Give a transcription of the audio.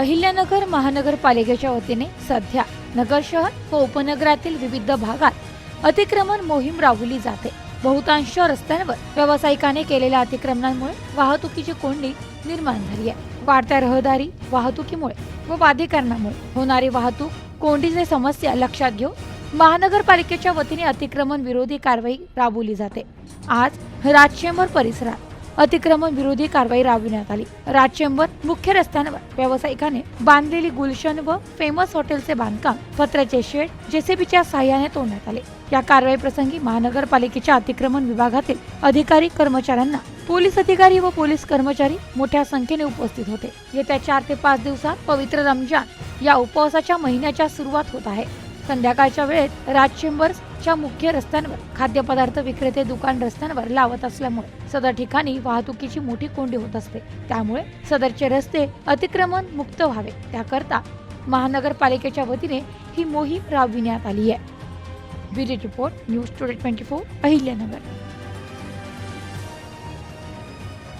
अहिल्यानगर महानगरपालिकेच्या वतीने सध्या नगर शहर व उपनगरातील विविध भागात अतिक्रमण मोहीम राबवली जाते। बहुतांश रस्त्यांवर व्यावसायिकाने केलेल्या अतिक्रमणांमुळे वाहतुकीची कोंडी निर्माण झाली आहे। वाढत्या रहदारी वाहतुकीमुळे व बाधिकरणामुळे होणारी वाहतूक कोंडीची समस्या लक्षात घेऊन महानगरपालिकेच्या वतीने अतिक्रमण विरोधी कारवाई राबवली जाते। आज राजचेंबर परिसरात अतिक्रमण विरोधी कारवाई राबविण्यात आली। राजचेंबर मुख्य रस्त्यांवर व्यावसायिकाने बांधलेली गुलशन व फेमस हॉटेलचे बांधकाम पत्र्याचे शेड जेसीबीच्या सहाय्याने तोडण्यात आले। या कारवाई प्रसंगी महानगरपालिकेच्या अतिक्रमण विभागातील अधिकारी कर्मचाऱ्यांना पोलीस अधिकारी व पोलीस कर्मचारी मोठ्या संख्येने उपस्थित होते। येत्या 4 ते 5 दिवसात पवित्र रमजान या उपवासाच्या महिन्याच्या सुरुवात होत आहे। संध्याकाळच्या वेळेत राजचेंबरच्या मुख्य रस्त्यांवर खाद्यपदार्थ विक्रेते दुकान रस्त्यांवर लावत असल्यामुळे सदर ठिकाणी वाहतुकीची मोठी कोंडी होत असते। त्यामुळे सदरचे रस्ते अतिक्रमण मुक्त व्हावे त्याकरता महानगरपालिकेच्या वतीने ही मोहीम राबविण्यात आली आहे। Bureau report news today 24 Ahilyanagar.